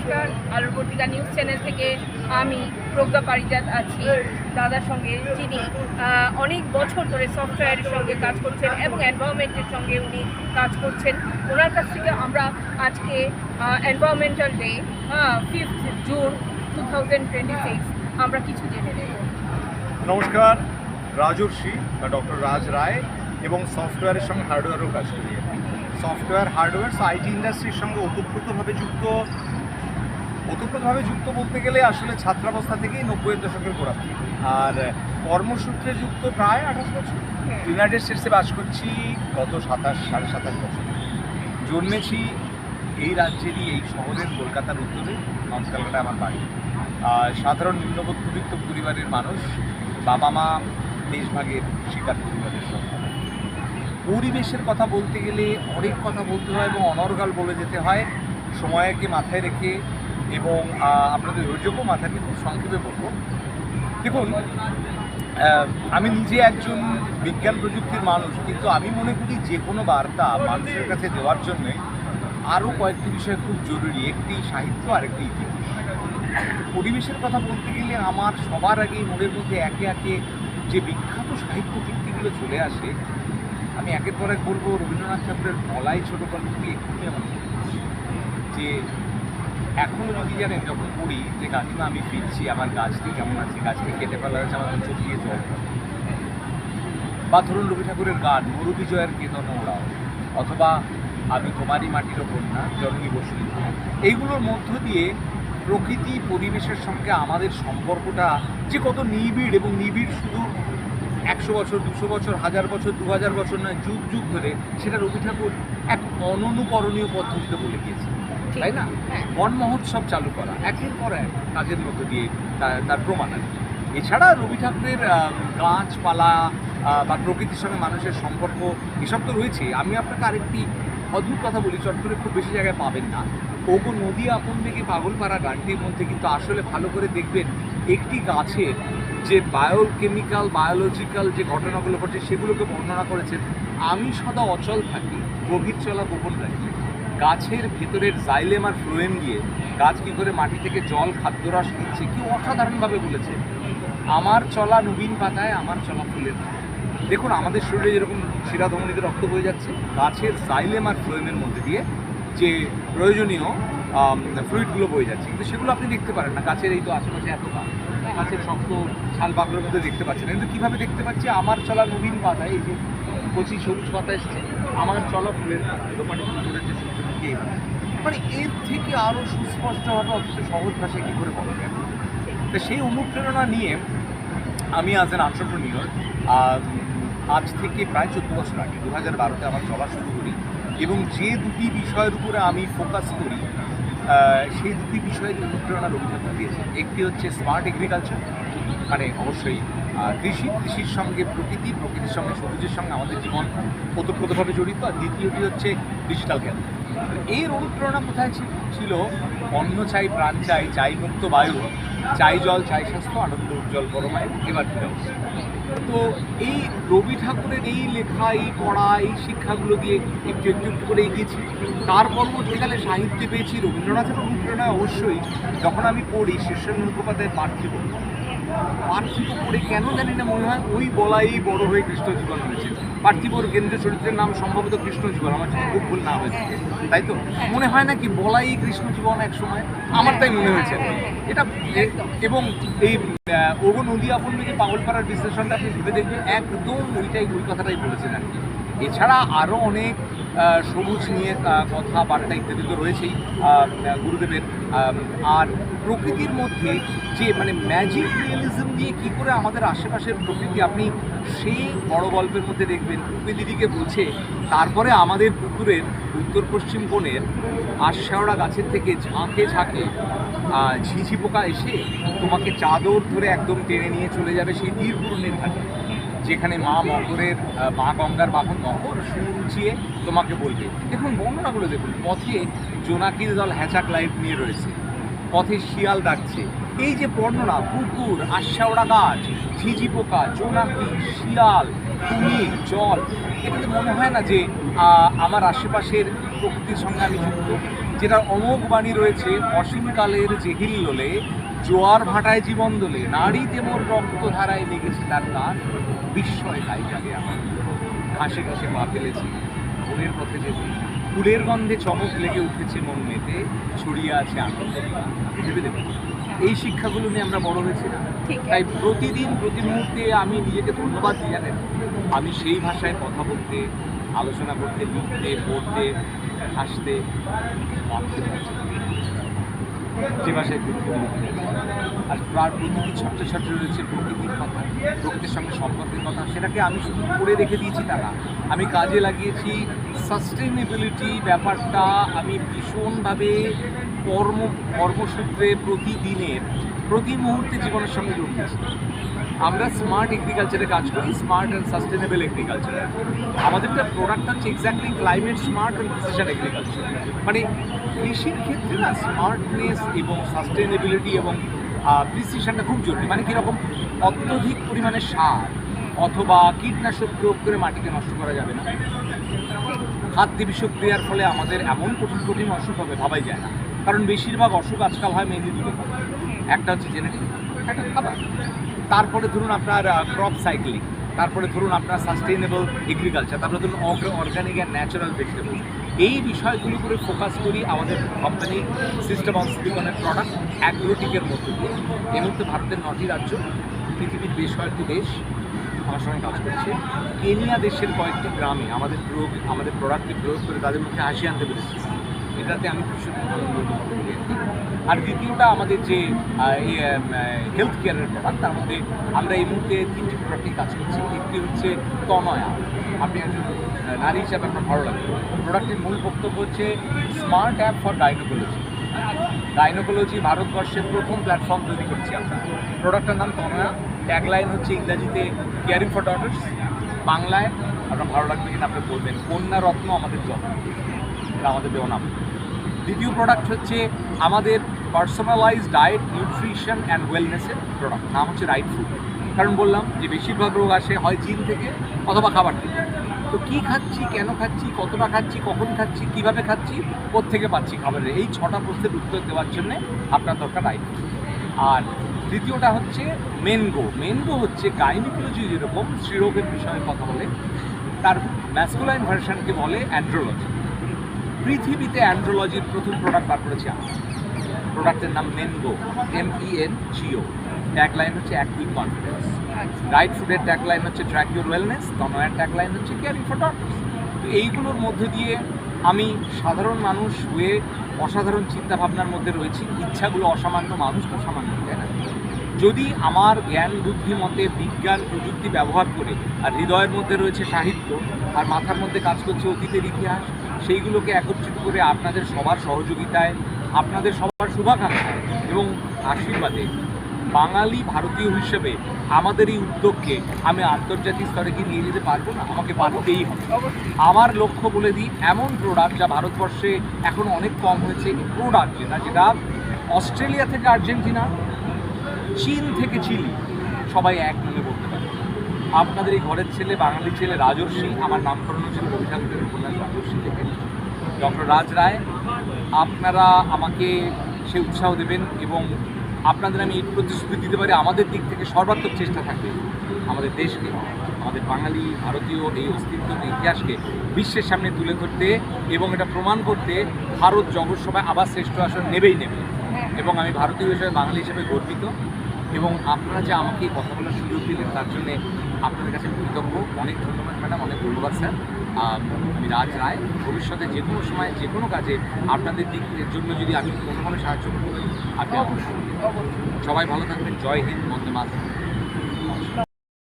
নমস্কার, আলোর পত্রিকা নিউজ চ্যানেল থেকে আমি প্রজ্ঞা পারিজাত আছি দাদার সঙ্গে, যিনি অনেক বছর ধরে সফটওয়্যারের সঙ্গে কাজ করছেন এবং এনভায়রনমেন্টের সঙ্গে উনি কাজ করছেন। ওনার কাছ থেকে আমরা আজকে এনভায়রনমেন্টাল ডে 5th জুন 2026 আমরা কিছু জেনে নেব। নমস্কার, রাজর্ষি বা ডক্টর রাজ রায় এবং সফটওয়্যারের সঙ্গে হার্ডওয়্যারও কাজ করি। সফটওয়্যার হার্ডওয়্যার আইটি ইন্ডাস্ট্রির সঙ্গে ওতপ্রোতভাবে যুক্ত বলতে গেলে আসলে ছাত্রাবস্থা থেকেই 90-এর দশকের গোড়া থেকে, আর কর্মসূত্রে যুক্ত প্রায় 28 বছর। ইউনাইটেড স্টেটসে বাস করছি গত 27-27.5 বছর। জন্মেছি এই রাজ্যেরই এই শহরের কলকাতার উত্তরে, নর্থ ক্যালকাটা আমার বাড়ি। সাধারণ নিম্নমধ্যবিত্ত পরিবারের মানুষ, বাবা মা দেশভাগের শিকার পরিবারের সন্তান। পরিবেশের কথা বলতে গেলে অনেক কথা বলতে হয় এবং অনর্গল বলে যেতে হয়, সময়কে মাথায় রেখে এবং আপনাদের ধৈর্যকেও মাথায় রেখে খুব সংক্ষেপে বলবো। দেখুন, আমি নিজে একজন বিজ্ঞান প্রযুক্তির মানুষ, কিন্তু আমি মনে করি যে কোনো বার্তা মানুষের কাছে দেওয়ার জন্যে আরও কয়েকটি বিষয় খুব জরুরি। একটি সাহিত্য আর একটি ইতিহাস। পরিবেশের কথা বলতে গেলে আমার সবার আগেই মনের মধ্যে একে একে যে বিখ্যাত সাহিত্য কীর্তিগুলো চলে আসে, আমি একের পর এক বলবো। রবীন্দ্রনাথ ঠাকুরের বলাই ছোট গল্পটি এক্ষুনি আমার মনে হচ্ছে যে এখনও যদি জানেন, যখন পড়ি যে কাকিমা আমি ফিরছি, আমার গাছটি কেমন আছে, গাছটি কেটে ফেলা হয়েছে, আমার চোখ দিয়ে জল, বা ধরুন রবি ঠাকুরের গান মরু বিজয়ের কেতন ওড়াও, অথবা আমি তোমারই মাটির কন্যা জননী বসুন্ধরা, এইগুলোর মধ্য দিয়ে প্রকৃতি পরিবেশের সঙ্গে আমাদের সম্পর্কটা যে কত নিবিড়, এবং নিবিড় শুধু 100 বছর, 200 বছর, 1000 বছর, 2000 বছর নয়, যুগ যুগ ধরে, সেটা রবি ঠাকুর এক অননুকরণীয় পদ্ধতিতে বলে গিয়েছে, তাই না? বন মহোৎসব চালু করা একের পর এক কাজের মধ্য দিয়ে তার প্রমাণ আছে। এছাড়া রবি ঠাকুরের গাছপালা বা প্রকৃতির সঙ্গে মানুষের সম্পর্ক, এসব তো রয়েছে। আমি আপনাকে আরেকটি অদ্ভুত কথা বলি, চট করে খুব বেশি জায়গায় পাবেন না। ওগো নদী আপন থেকে পাগলপাড়া গানটির মধ্যে কিন্তু আসলে ভালো করে দেখবেন, একটি গাছের যে বায়োকেমিক্যাল, বায়োলজিক্যাল যে ঘটনাগুলো ঘটছে সেগুলোকে বর্ণনা করেছেন। আমি সদা অচল থাকি, গভীর চলা গোপন রাখি, গাছের ভেতরের জাইলেম আর ফ্লোয়েম দিয়ে গাছ কী করে মাটি থেকে জল, খাদ্যরস নিচ্ছে, কি অসাধারণভাবে বলেছে। আমার চলা নবীন পাতায়, আমার চলা ফুলের। দেখুন, আমাদের শরীরে যেরকম শিরা ধমনীতে রক্ত বয়ে যাচ্ছে, গাছের জাইলেম আর ফ্লোয়েমের মধ্যে দিয়ে যে প্রয়োজনীয় ফ্লুইডগুলো বয়ে যাচ্ছে, কিন্তু সেগুলো আপনি দেখতে পারেন না। গাছের এই তো আশেপাশে এত গাছের শক্ত ছাল বাকলের মধ্যে দেখতে পাচ্ছেন, কিন্তু কীভাবে দেখতে পাচ্ছি? আমার চলা নবীন পাতায়, এই যে কচি সবুজ পাতা এসছে, আমার চলা ফুলের দোকানে সূর্যমুখী, মানে এর থেকে আরও সুস্পষ্টভাবে অথচ সহজ ভাষায় কী করে বলা যায়। তো সেই অনুপ্রেরণা নিয়ে আমি আজ এন এন্টারপ্রেনিউর আজ থেকে প্রায় 14 বছর আগে 2012-তে আমার চলা শুরু করি, এবং যে দুটি বিষয়ের উপরে আমি ফোকাস করি, সেই দুটি বিষয়ের অনুপ্রেরণা রবি ঠাকুর দিয়েছে। একটি হচ্ছে স্মার্ট এগ্রিকালচার, মানে অবশ্যই কৃষির সঙ্গে প্রকৃতি, প্রকৃতির সঙ্গে সবুজের সঙ্গে আমাদের জীবন ওতপ্রোতভাবে জড়িত। আর দ্বিতীয়টি হচ্ছে ডিজিটাল জ্ঞান। এর অনুপ্রেরণা কোথায় ছিল? অন্ন চাই, প্রাণ চাই, চাই মুক্ত বায়ু, চাই জল, চাই স্বাস্থ্য, আনন্দ উজ্জ্বল পরমায়, এবার ফিরে। তো এই রবি ঠাকুরের এই লেখা, এই পড়া, এই শিক্ষাগুলো দিয়ে একটু একটু একটু করে এগিয়েছি। তার পরবর্তীকালে সাহিত্যে পেয়েছি রবীন্দ্রনাথের অনুপ্রেরণায়। অবশ্যই যখন আমি পড়ি শীর্ষেন্দু মুখোপাধ্যায়ের পার্থিব পড়ে কেন জানি না মনে হয় ওই বলাই বড় হয়ে কৃষ্ণ জীবন হয়েছে। পার্থিবর কেন্দ্রীয় চরিত্রের নাম সম্ভবত কৃষ্ণ জীবন, আমার খুব ভুল না হয়েছে, তাই তো? মনে হয় না কি বলাই কৃষ্ণ জীবন এক সময়? আমার তাই মনে হয়েছে এটা। এবং এই ওগো নদী আপন থেকে পাগলপাড়ার বিশ্লেষণটা আপনি ভেবে দেখবেন, একদম ওই কথাটাই বলেছেন আর কি। এছাড়া আরও অনেক সবুজ নিয়ে কথাবার্তা ইত্যাদি তো রয়েছেই গুরুদেবের। আর প্রকৃতির মধ্যে যে মানে ম্যাজিক রিয়েলিজম দিয়ে কী করে আমাদের আশেপাশের প্রকৃতি, আপনি সেই বড় গল্পের মধ্যে দেখবেন দিদিকে বলছে, তারপরে আমাদের পুকুরের উত্তর পশ্চিম কোণের আশাওড়া গাছের থেকে ঝাঁকে ঝাঁকে ঝিঝি পোকা এসে তোমাকে চাদর ধরে একদম টেনে নিয়ে চলে যাবে সেই তীরপূর্ণের ঘাটে, যেখানে মা গঙ্গার বাহন মকর সুর উঁচিয়ে তোমাকে বলবে। দেখুন বর্ণনাগুলো দেখুন, পথে জোনাকির দল হ্যাচাক লাইট নিয়ে রয়েছে, পথে শিয়াল ডাকছে। এই যে বর্ণনা, পুকুর, আশাওড়া গাছ, ঝিঝি পোকা, জোনাকি, শিয়াল, কুমির, জল, এটাতে মনে হয় না যে আমার আশেপাশের প্রকৃতির সঙ্গে আমি যুক্ত, যেটার অমোঘ বাণী রয়েছে, অসীমকালের যে হিল্লোলে জোয়ার ভাটায় জীবন দোলে, নারী তেমর রক্তধারায় লেগেছে তার গান, বিস্ময় গাই জাগে আমার। ঘাসে ঘাসে পা ফেলেছি, ভোরের পথে যেতে, ফুলের গন্ধে চমক লেগে উঠেছে মন মেতে, ছড়িয়ে আছে আনন্দ। ভেবে দেখুন, এই শিক্ষাগুলো নিয়ে আমরা বড় হয়েছি না? ঠিক তাই প্রতিদিন প্রতি মুহূর্তে আমি নিজেকে ধন্যবাদ দিই, জানেন, আমি সেই ভাষায় কথা বলতে, আলোচনা করতে, লিখতে, পড়তে, হাসতে, ভাবতে পারছি, যে ভাষায় লিখতে পারছি। আর প্রতিটি ছোট্ট ছোট্ট রয়েছে প্রকৃতির কথা, প্রকৃতির সঙ্গে সম্পর্কের কথা, সেটাকে আমি শুধু পড়ে রেখে দিয়েছি তা না, আমি কাজে লাগিয়েছি। সাস্টেনেবিলিটি ব্যাপারটা আমি ভীষণভাবে কর্মসূত্রে প্রতিদিনের প্রতি মুহূর্তে জীবনের সঙ্গে জড়িয়েছি। আমরা স্মার্ট এগ্রিকালচারে কাজ করি, স্মার্ট অ্যান্ড সাস্টেনেবল এগ্রিকালচার। আমাদেরটা প্রোডাক্ট হচ্ছে exactly climate smart and precision agriculture. মানে কৃষির ক্ষেত্রে না স্মার্টনেস এবং সাস্টেনেবিলিটি এবং প্রিসিশনটা খুব জরুরি। মানে কীরকম, অত্যধিক পরিমাণে সার অথবা কীটনাশক প্রয়োগ করে মাটিকে নষ্ট করা যাবে না। খাদ্য বিষক্রিয়ার ফলে আমাদের এমন কঠিন কঠিন অসুখ হবে ভাবাই যায় না, কারণ বেশিরভাগ অসুখ আজকাল হয় মেনলি দুটো, একটা হচ্ছে জেনেটিক, একটা খাবার। তারপরে ধরুন আপনার ক্রপ সাইক্লিং, তারপরে ধরুন আপনার সাস্টেইনেবল এগ্রিকালচার, তারপরে ধরুন অর্গানিক অ্যান্ড ন্যাচারাল ভেজিটেবল। এই বিষয়গুলোর উপরে ফোকাস করি আমাদের কোম্পানি সিস্টেম অফ সিলিকনের প্রোডাক্ট অ্যাগ্রোটিকের মধ্যে দিয়ে। এই মুহূর্তে ভারতের 9টি রাজ্য, পৃথিবীর বেশ কয়েকটি দেশ আমার সঙ্গে কাজ করছে। কেনিয়া দেশের কয়েকটি গ্রামে আমাদের প্রোডাক্টকে প্রয়োগ করে তাদের মুখে হাসি আনতে পেরেছি, এটাতে আমি ভীষণ আনন্দ অনুভব করি। আর দ্বিতীয়টা আমাদের যে হেলথ কেয়ারের প্রোডাক্ট, তার মধ্যে আমরা এই মুহূর্তে 3টি প্রোডাক্টেই কাজ করছি। একটি হচ্ছে তনয়া, আপনি একজন নারী হিসাবে আপনার ভালো লাগবে। প্রোডাক্টের মূল বক্তব্য হচ্ছে smart app for gynaecology. Gynaecology ভারতবর্ষের প্রথম প্ল্যাটফর্ম তৈরি করছি আমরা। প্রোডাক্টের নাম তনয়া, ট্যাগলাইন হচ্ছে ইংরাজিতে কেয়ারিং ফর ডটার্স, বাংলায় আপনার ভালো লাগবে কিনা আপনি বলবেন কন্যা রত্ন আমাদের যত্ন, এটা আমাদের দেওয়া নাম। দ্বিতীয় প্রোডাক্ট হচ্ছে আমাদের পার্সোনালাইজড ডায়েট, নিউট্রিশন অ্যান্ড ওয়েলনেসের প্রোডাক্ট, নাম হচ্ছে রাইট ফুড। কারণ বললাম যে বেশিরভাগ রোগ আসে হয় জিন থেকে অথবা খাবার থেকে। তো কী খাচ্ছি, কেন খাচ্ছি, কতটা খাচ্ছি, কখন খাচ্ছি, কীভাবে খাচ্ছি, কোত্থেকে পাচ্ছি খাবারের, এই 6টা প্রশ্নের উত্তর দেওয়ার জন্যে আপনার দরকার রাইট ফুড। আর তৃতীয়টা হচ্ছে মেনগো। মেনগো হচ্ছে গাইনোকোলজি যেরকম স্ত্রীরোগের বিষয়ে কথা বলে, তার ম্যাসকুলাইন ভার্সনকে বলে অ্যান্ড্রোলজি। পৃথিবীতে অ্যান্ড্রোলজির প্রথম প্রোডাক্ট বার করেছি আমরা। প্রোডাক্টের নাম মেনগো, MENGO। ট্যাগলাইন হচ্ছে অ্যাক্টিভ কনফিডেন্স। রাইট ফুডের ট্যাগলাইন হচ্ছে ট্র্যাক ইউর ওয়েলনেস, তনয়ার ট্যাগলাইন হচ্ছে কেয়ারিং ফর ডটার্স। তো এইগুলোর মধ্যে দিয়ে আমি সাধারণ মানুষ হয়ে অসাধারণ চিন্তাভাবনার মধ্যে রয়েছি। ইচ্ছাগুলো অসামান্য, মানুষ তো সামান্য, তাই না? যদি আমার জ্ঞান বুদ্ধি মতে বিজ্ঞান প্রযুক্তি ব্যবহার করে, আর হৃদয়ের মধ্যে রয়েছে সাহিত্য, আর মাথার মধ্যে কাজ করছে অতীতের ইতিহাস, সেইগুলোকে একত্রিত করে আপনাদের সবার সহযোগিতায়, আপনাদের সবার শুভাকাঙ্ক্ষায় এবং আশীর্বাদে বাঙালি ভারতীয় হিসেবে আমাদের এই উদ্যোগকে আমি আন্তর্জাতিক স্তরে কি নিয়ে যেতে পারবো না? আমাকে পারতেই হবে। আমার লক্ষ্য বলে দিই, এমন প্রোডাক্ট যা ভারতবর্ষে এখন অনেক কম হয়েছে, প্রোডাক্ট যেটা অস্ট্রেলিয়া থেকে আর্জেন্টিনা, চীন থেকে চিলি, সবাই এক মনে বলতে পারে। আপনাদের এই ঘরের ছেলে, বাঙালি ছেলে রাজর্ষি, আমার নামকরণ ছিল রবি ঠাকুরের উপন্যাস রাজর্ষি থেকে, ডক্টর রাজ রায়। আপনারা আমাকে সে উৎসাহ দেবেন এবং আপনাদের আমি এই প্রতিশ্রুতি দিতে পারি, আমাদের দিক থেকে সর্বাত্মক চেষ্টা থাকবে আমাদের দেশকে, আমাদের বাঙালি ভারতীয় এই অস্তিত্ব ইতিহাসকে বিশ্বের সামনে তুলে ধরতে এবং এটা প্রমাণ করতে ভারত জগৎসভায় আবার শ্রেষ্ঠ আসন নেবেই নেবে। এবং আমি ভারতীয় হিসেবে, বাঙালি হিসেবে গর্বিত। এবং আপনারা যে আমাকে এই কথা বলার সুযোগ দিলেন তার জন্যে আপনাদের কাছে কৃতজ্ঞ। অনেক ধন্যবাদ ম্যাডাম, অনেক ধন্যবাদ স্যার। আমি রাজ রায়। ভবিষ্যতে যে কোনো সময় যে কোনো কাজে আপনাদের দিকের জন্য যদি আমি কোনোভাবে সাহায্য করতে পারি, আপনি অবশ্যই। সবাই ভালো থাকবেন। জয় হিন্দ, বন্দে মাতরম।